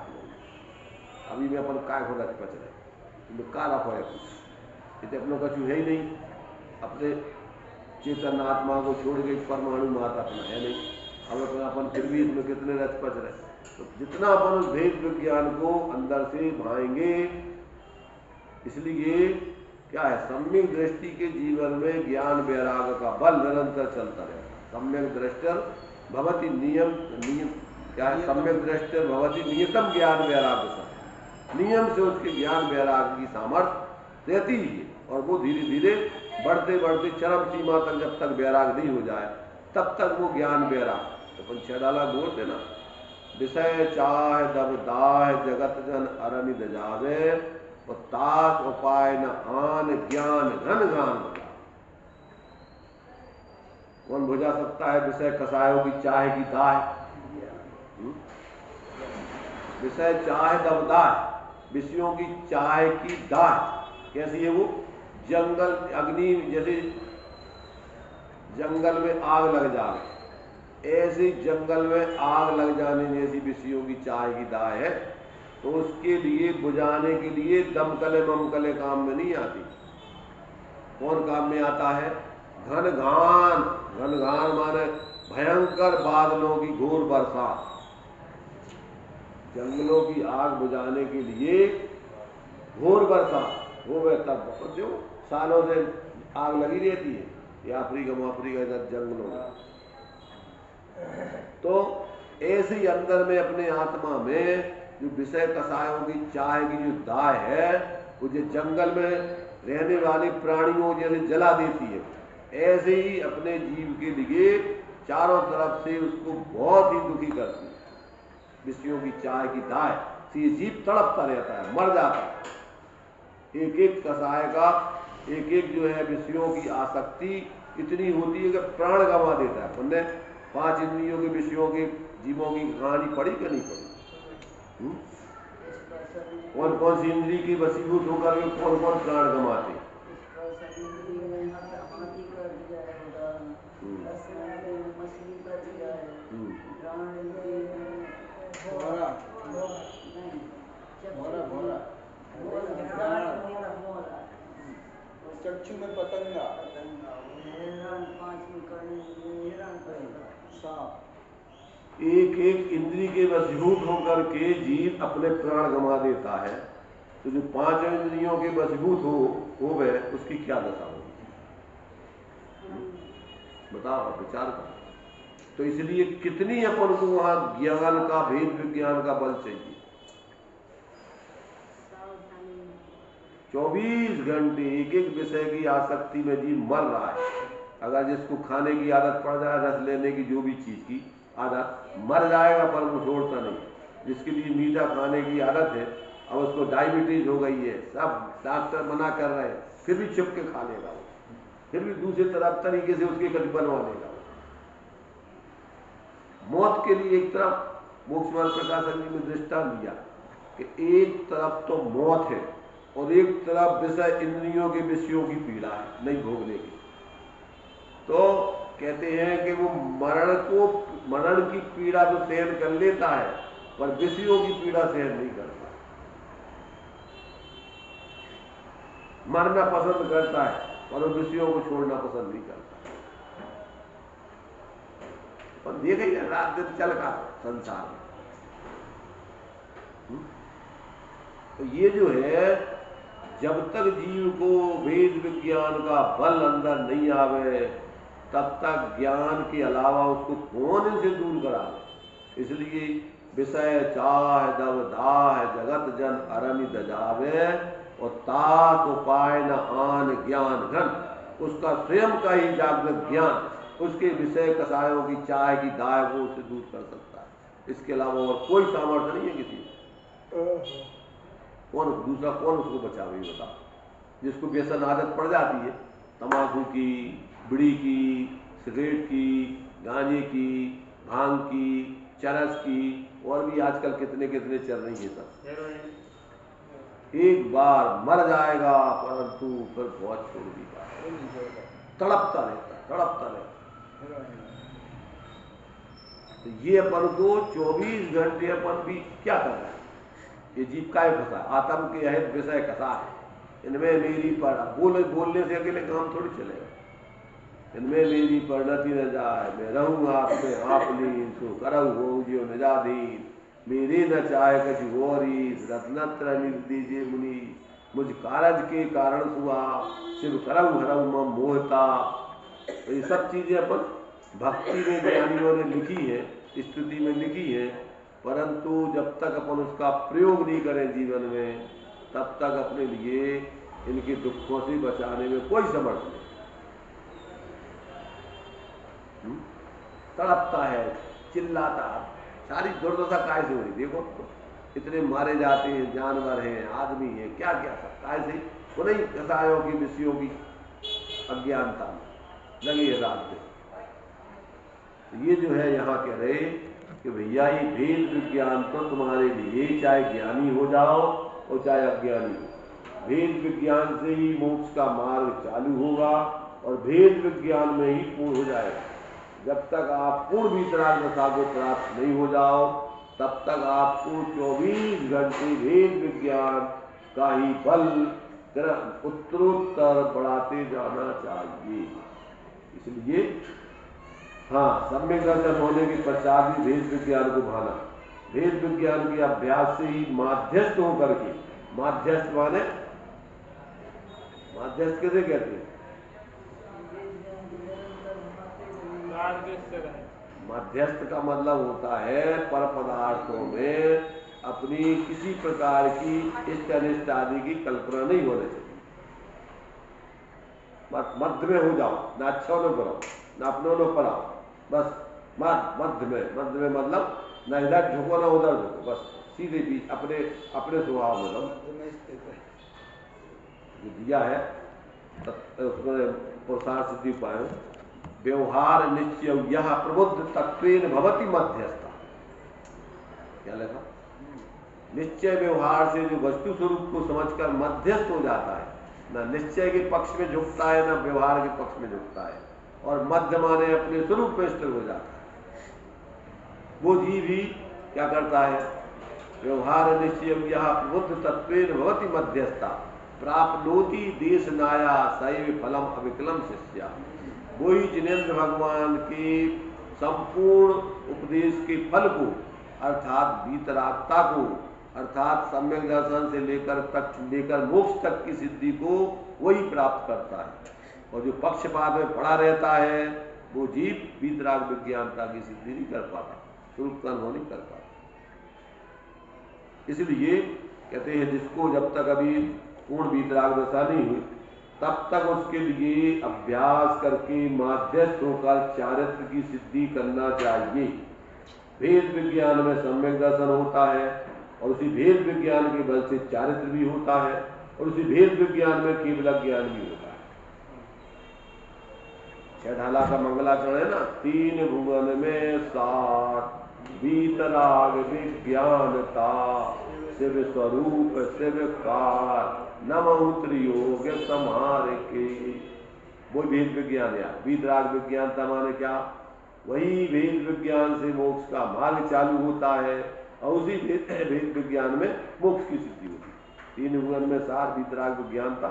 A: अभी में अपन काय हो रच पच रहे, का रखो है कुछ, ये अपनों का चूहे ही नहीं। अपने चेतन आत्मा को छोड़ के परमाणु माता अपना है नहीं, अब अपन फिर भी इसमें कितने रच पच रहे। तो जितना अपन उस भेद विज्ञान को अंदर से भाएंगे, इसलिए क्या है, सम्यक दृष्टि के जीवन में ज्ञान वैराग का बल निरंतर चलता रहेगा। सम्यक दृष्टर भवति नियम क्या है, सम्यक दृष्टर भवति नियतम ज्ञान वैराग सा, नियम से उसके ज्ञान वैराग की सामर्थ्य रहती ही है, और वो धीरे धीरे बढ़ते बढ़ते चरम सीमा तक जब तक वैराग नहीं हो जाए तब तक वो ज्ञान वैराग। तो अपन 6 डाला बोल देना, विषय चाह दब दाह जगत जन अरनि दजावे, और ताक उपाय न आन ज्ञान घन घान बजा। कौन बुझा सकता है विषय कसायों की चाह की दाह? विषय चाह दब दाह, विषयों की चाह की दाह कैसी है? वो जंगल अग्नि, जैसे जंगल में आग लग जाए, ऐसे जंगल में आग लग जाने जैसी विषयों की चाह की दाह है। तो उसके लिए बुझाने के लिए दमकले ममकले काम में नहीं आती। कौन काम में आता है? घनघान। घनघान माने भयंकर बादलों की घोर बरसात। जंगलों की आग बुझाने के लिए घोर बरसात हो गए, तब बहुत जो सालों से आग लगी रहती है, ये अफ्रीका इधर जंगलों में। तो ऐसे ही अंदर में अपने आत्मा में जो विषय कसायों की चाह की जो दाह है, वो जो जंगल में रहने वाले प्राणियों जैसे जला देती है, ऐसे ही अपने जीव के लिए चारों तरफ से उसको बहुत ही दुखी करती है। विषयों की चाह की दाह से जीव तड़पता रहता है, मर जाता है। एक एक कसाय का एक एक जो है विषयों की आसक्ति इतनी होती है कि प्राण गंवा देता है। हमने 5 इंद्रियों के विषयों के जीवों की कहानी पढ़ी कि नहीं पढ़ी? कौन कौन सी इंद्री की वशीभूत होकर के कौन कौन प्राण गंवाते?
C: चक्षु में पतंगा,
A: एक एक इंद्री के वशीभूत होकर के जीव अपने प्राण गंवा देता है। तो जो 5 इंद्रियों के वशीभूत हो गए, उसकी क्या दशा होगी? बताओ, विचार करो। तो इसलिए कितनी अपन को वहां ज्ञान का, भेद विज्ञान का बल चाहिए। 24 घंटे एक एक विषय की आसक्ति में जीव मर रहा है। अगर जिसको खाने की आदत पड़ जाए, रस लेने की, जो भी चीज़ की आदत, मर जाएगा पर वो छोड़ता नहीं। जिसके लिए मीठा खाने की आदत है, अब उसको डायबिटीज हो गई है, सब डॉक्टर मना कर रहे हैं, फिर भी छुप के खा लेगा वो, फिर भी दूसरी तरफ तरीके से उसके कभी बनवा लेगा। मौत के लिए एक तरफ मोक्ष मार्ग प्रकाशन जी ने दृष्टांत दिया कि एक तरफ तो मौत है और एक तरफ विषय इंद्रियों के विषयों की पीड़ा है नहीं भोगने की। तो कहते हैं कि वो मरण की पीड़ा तो सहन कर लेता है पर विषयों की पीड़ा सहन नहीं करता। मरना पसंद करता है और विषयों को छोड़ना पसंद नहीं करता। पर देखिए रात दिन चल का संसार में। तो ये जो है, जब तक जीव को वेद विज्ञान का बल अंदर नहीं आवे तब तक ज्ञान के अलावा उसको कौन इनसे दूर करावे। इसलिए विषय चाह दब दाह जगत जन अरमि दजावे और तात उपाय न आन ज्ञान घन। उसका स्वयं का ही जागृत ज्ञान उसके विषय कसायों की चाय की दाय वो उसे दूर कर सकता है। इसके अलावा और कोई सामर्थ्य नहीं है किसी को। दूसरा कौन उसको बचावे बता। जिसको व्यसन आदत पड़ जाती है तंबाकू की, बीड़ी की, सिगरेट की, गांजे की, भांग की, चरस की, और भी आजकल कितने कितने चल रही है सब, एक बार मर जाएगा परंतु फिर बहुत छोड़ देगा, तड़पता रहता। तो ये अपन को 24 घंटे अपन भी क्या कर रहे हैं, ये जीव का फंसा, आत्म के अहित विषय कसा है, इनमें मेरी बोलने से अकेले काम थोड़ी चलेगा। इनमें मेरी परिणति न जाए, मैं रहूँ आप में आप लीन, सो करऊ हो जो निजाधीन, मेरे न चाहे कछु गोरी, रत्नत्र दीजिए मुनि, मुझ कारज के कारण हुआ, शिव करऊ हरऊ मम मोहता। तो ये सब चीजें अपन भक्ति में ज्ञानियों ने लिखी है, स्तुति में लिखी है, परंतु जब तक अपन उसका प्रयोग नहीं करें जीवन में तब तक अपने लिए इनके दुखों से बचाने में कोई समर्थ नहीं। तड़पता है, चिल्लाता, सारी दुर्दशा काय से हो रही देखो तो, इतने मारे जाते हैं, जानवर हैं, आदमी है, क्या क्या सब काय से, उन्हीं कसायों की विषयों की अज्ञानता में लगी है रात में। तो ये जो है यहाँ कह रहे कि भैया ये भेद विज्ञान तो तुम्हारे लिए, चाहे ज्ञानी हो जाओ और चाहे अज्ञानी हो, भेद विज्ञान से ही मोक्ष का मार्ग चालू होगा और भेद विज्ञान में ही पूर्ण हो जाएगा। जब तक आप पूर्ण वितराग दशा को प्राप्त नहीं हो जाओ तब तक आपको 24 घंटे भेद विज्ञान का ही बल उत्तरोत्तर बढ़ाते जाना चाहिए। इसलिए हाँ, सम्यक दर्शन होने के पश्चात भी भेद विज्ञान को भाना, भेद विज्ञान के अभ्यास से ही माध्यस्थ होकर के, माध्यस्थ माने माध्यस्थ कैसे कहते हैं, मध्यस्थ का मतलब होता है पर पदार्थों में अपनी किसी प्रकार की इष्ट अनिष्ट आदि की कल्पना नहीं होने चाहिए। मध्य में हो जाओ, ना अच्छा न करो ना अपनों न पढ़ाओ, बस मध्य में मतलब न इधर झुको ना उधर झुको, बस सीधे बीच अपने स्वभाव में दिया है। उसमें पुरुषार सिद्धि पाए व्यवहार निश्चय यह प्रबुद्ध तत्वेन भवति मध्यस्था। क्या लगा, निश्चय व्यवहार से जो वस्तु स्वरूप को समझकर मध्यस्थ हो जाता है, ना निश्चय के पक्ष में झुकता है ना व्यवहार के पक्ष में झुकता है, और मध्य माने अपने स्वरूप में स्थिर हो जाता है। वो जीव ही क्या करता है, व्यवहार निश्चय यह प्रबुद्ध तत्वेन भवति मध्यस्था प्राप्नोति देश नाया सैव फलम अविकलम शिष्या। वही जिनेन्द्र भगवान के संपूर्ण उपदेश के फल को अर्थात वीतरागता को, अर्थात सम्यक दर्शन से लेकर मोक्ष तक की सिद्धि को वही प्राप्त करता है। और जो पक्षपात में पड़ा रहता है वो जीव वीतराग विज्ञानता की सिद्धि नहीं कर पाता, स्वरूप का अनुभव नहीं कर पाता। इसलिए कहते हैं जिसको जब तक अभी पूर्ण वीतराग दशा नहीं हुई तब तक उसके लिए अभ्यास करके माध्यस्थ होकर चारित्र की सिद्धि करना चाहिए। भेद विज्ञान में सम्यक दर्शन होता है और उसी भेद विज्ञान के बल से चारित्र भी होता है और उसी भेद विज्ञान में केवल ज्ञान भी होता है। छठाला का मंगलाचरण है ना, 3 भुवन में 60 वीतराग विज्ञानता शिव स्वरूप शिव कार नमः त्रियोग समार के। वो भेद विज्ञान है। वीतराग विज्ञानता माने क्या? वही भेद विज्ञान से मोक्ष का मार्ग चालू होता है और उसी भेद विज्ञान में मोक्ष की सिद्धि होती है। 3 भुवन में 60 वीतराग विज्ञानता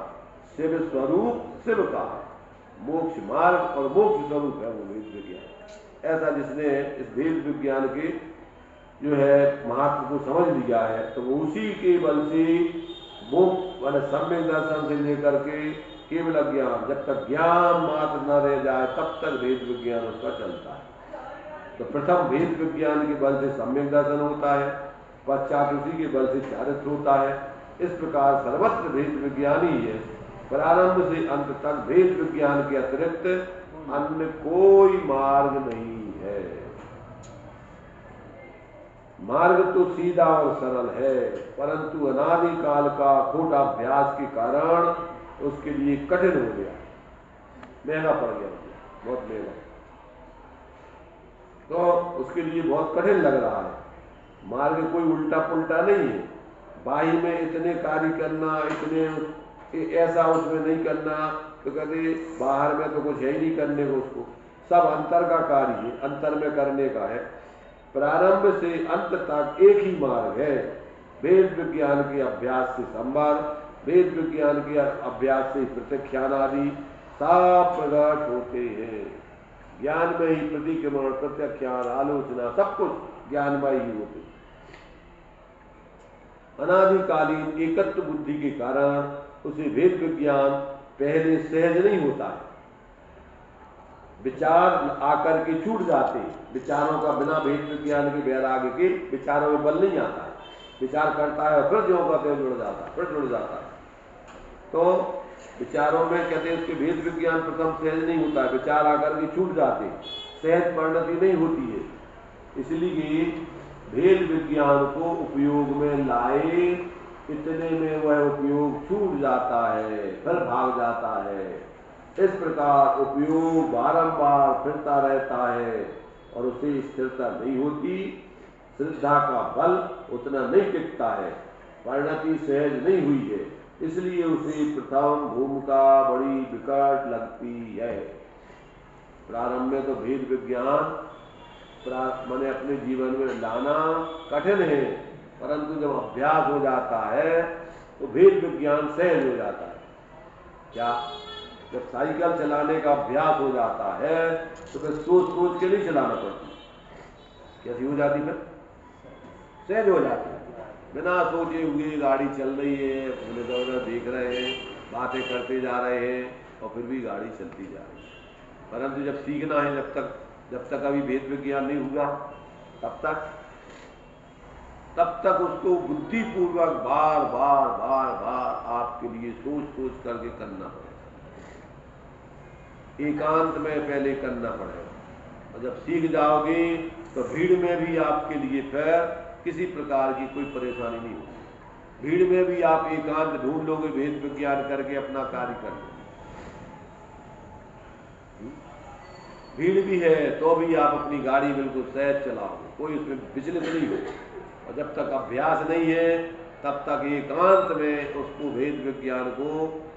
A: शिव स्वरूप शिव का मोक्ष मार्ग और मोक्ष स्वरूप है वो भेद विज्ञान। ऐसा जिसने इस भेद विज्ञान के जो है महत्व को समझ लिया है तो वो उसी के बल से मोक्ष माने सम्यक दर्शन से लेकर के केवल ज्ञान, जब तक ज्ञान मात्र न रह जाए तब तक भेद विज्ञान उसका चलता है। तो प्रथम भेद विज्ञान के बल से सम्यक दर्शन होता है, पश्चात उसी के बल से चारित्र होता है। इस प्रकार सर्वत्र भेद विज्ञान ही है। प्रारंभ से अंत तक भेद विज्ञान के अतिरिक्त अन्य कोई मार्ग नहीं है। मार्ग तो सीधा और सरल है, परंतु अनादि काल का खोटा अभ्यास के कारण उसके लिए कठिन हो गया, महंगा पड़ गया, बहुत महंगा। तो उसके लिए बहुत कठिन लग रहा है। मार्ग कोई उल्टा पुल्टा नहीं है। बाह्य में इतने कार्य करना, इतने ऐसा उसमें नहीं करना, तो कहते बाहर में तो कुछ है ही नहीं करने को, उसको सब अंतर का कार्य है, अंतर में करने का है। प्रारंभ से अंत तक एक ही मार्ग है। वेद विज्ञान के अभ्यास से संवाद, वेद विज्ञान के अभ्यास से प्रत्यक्षान आदि सब प्रकट होते हैं। ज्ञान में ही प्रतिक्रमण, प्रत्यक्षान, आलोचना सब कुछ ज्ञानमय ही होते हैं। अनादिकालीन एकत्व बुद्धि के कारण उसे वेद विज्ञान पहले सहज नहीं होता है। विचार आकर के छूट जाते हैं। विचारों का बिना भेद विज्ञान के वैराग्य के विचारों में बल नहीं आता है। विचार करता है और फिर जो कहते हैं जुड़ जाता है, फिर जुड़ जाता है। तो विचारों में कहते हैं उसके भेद विज्ञान प्रथम सहज नहीं होता है। विचार आकर के छूट जाते, सहज परिणति नहीं होती है। इसलिए भेद विज्ञान को उपयोग में लाए, इतने में वह उपयोग छूट जाता है, फिर भाग जाता है। इस प्रकार उपयोग बारंबार फिरता रहता है और उसे स्थिरता नहीं होती। श्रद्धा का बल उतना नहीं टिकता है, परिणति सहज नहीं हुई है, इसलिए उसे प्रथम भूमिका बड़ी विकट लगती है। प्रारंभ में तो भेद विज्ञान मैंने अपने जीवन में लाना कठिन है, परंतु जब अभ्यास हो जाता है तो भेद विज्ञान सहज हो जाता है। क्या? जब साइकिल चलाने का अभ्यास हो जाता है तो फिर सोच सोच के नहीं चलाना पड़ती, कैसी हो जाती, फिर सहज हो जाती है। बिना सोचे हुए गाड़ी चल रही है, उधर देख रहे हैं, बातें करते जा रहे हैं और फिर भी गाड़ी चलती जा रही है। परंतु जब सीखना है, जब तक अभी भेद विज्ञान नहीं हुआ तब तक उसको बुद्धिपूर्वक बार बार बार बार आपके लिए सोच सोच करके करना पड़ेगा। एकांत में पहले करना पड़ेगा और जब सीख जाओगे तो भीड़ में भी आपके लिए फिर किसी प्रकार की कोई परेशानी नहीं होगी। भीड़ में भी आप एकांत ढूंढ लोगे, भेद विज्ञान करके अपना कार्य कर लोगे। भीड़ भी है तो भी आप अपनी गाड़ी बिल्कुल सहज चलाओगे, कोई उसमें विचलित नहीं हो। और जब तक अभ्यास नहीं है तब तक एकांत में उसको भेद विज्ञान को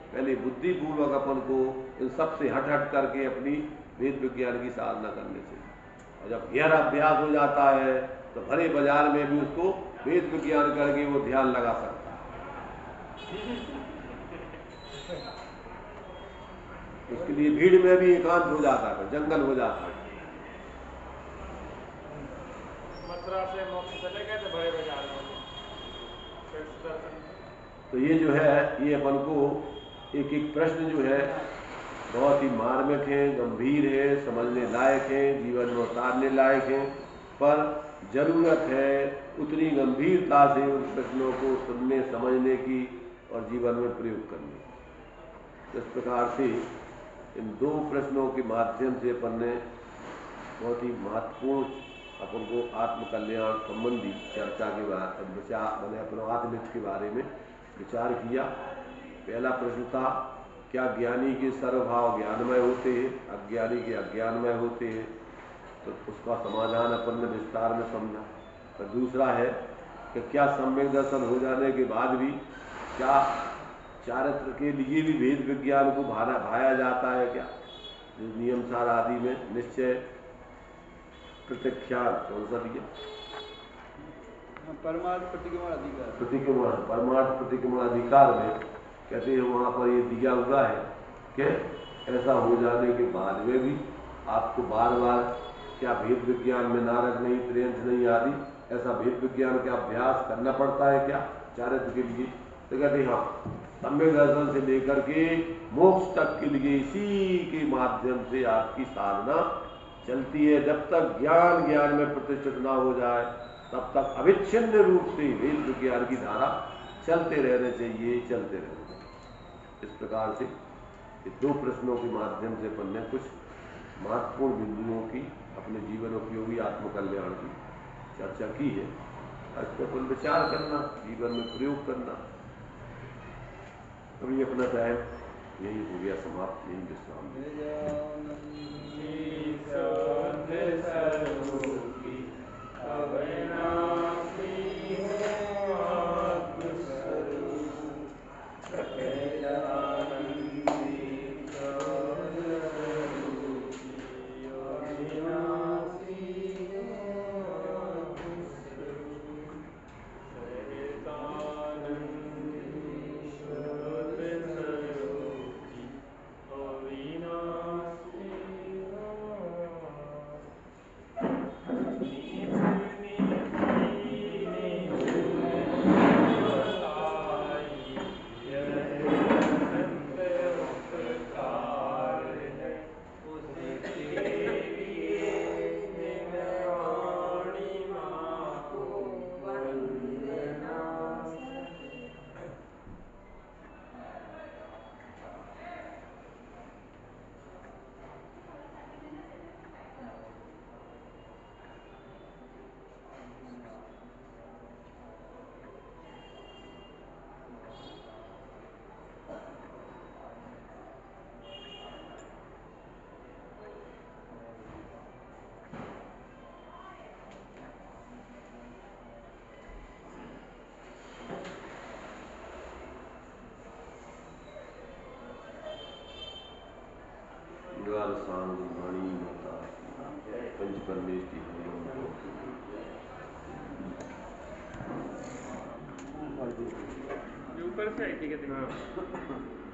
A: पहले बुद्धिपूर्वक अपन को इन सबसे हट करके अपनी भेद विज्ञान की साधना करने से, और जब गहरा अभ्यास हो जाता है तो भरे बाजार में भी उसको भेद विज्ञान करके वो ध्यान लगा सकता है। उसके लिए भीड़ में भी एकांत हो जाता है, जंगल हो जाता है।
B: मथुरा से मोक्ष चले गए थे बड़े बाजार में।
A: तो ये जो है, ये अपन को एक एक प्रश्न जो है बहुत ही मार्मिक है, गंभीर है, समझने लायक है, जीवन में उतारने लायक है, पर जरूरत है उतनी गंभीरता से उन प्रश्नों को सुनने समझने की और जीवन में प्रयोग करने की। इस प्रकार से इन दो प्रश्नों के माध्यम से अपन ने बहुत ही महत्वपूर्ण अपन को आत्मकल्याण संबंधी चर्चा के विचार मैंने अपने आत्महित के बारे में विचार किया। पहला प्रश्न था, क्या ज्ञानी के सर्वभाव ज्ञानमय होते हैं, अज्ञानी के अज्ञानमय होते हैं? तो उसका समाधान अपन ने विस्तार में समझा। और दूसरा है कि क्या सम्यक दर्शन हो जाने के बाद भी क्या चारित्र के लिए भी भेद विज्ञान को भाया जाता है क्या? जो नियम सार आदि में निश्चय प्रत्यक्षान कौन सा दिया?
C: परमार्थ प्रतिक्रमण अधिकार।
A: प्रतिक्रमण परमार्थ प्रतिक्रमण अधिकार में कहते हैं वहाँ पर ये दिया हुआ है कि ऐसा हो जाने के बाद में भी आपको बार बार क्या भेद विज्ञान में नारक नहीं, त्रियंश नहीं आदि ऐसा भेद विज्ञान का अभ्यास करना पड़ता है क्या चारित्र के लिए? तो कहते हैं हाँ, सम्यक दर्शन से लेकर के मोक्ष तक के लिए इसी के माध्यम से आपकी साधना चलती है। जब तक ज्ञान में प्रतिष्ठित ना हो जाए तब तक अविच्छिन्न रूप से वेद विज्ञान की धारा चलते रहने चाहिए, चलते रहने चाहिए। इस प्रकार से ये दो प्रश्नों के माध्यम से अपन ने कुछ महत्वपूर्ण बिंदुओं की अपने जीवन उपयोगी आत्मकल्याण की चर्चा की है। इस पर अपन विचार करना, जीवन में प्रयोग करना। अभी अपना टाइम यही हो गया समाप्त, यही विश्राम।
B: ऊपर से आई थी कहते हैं।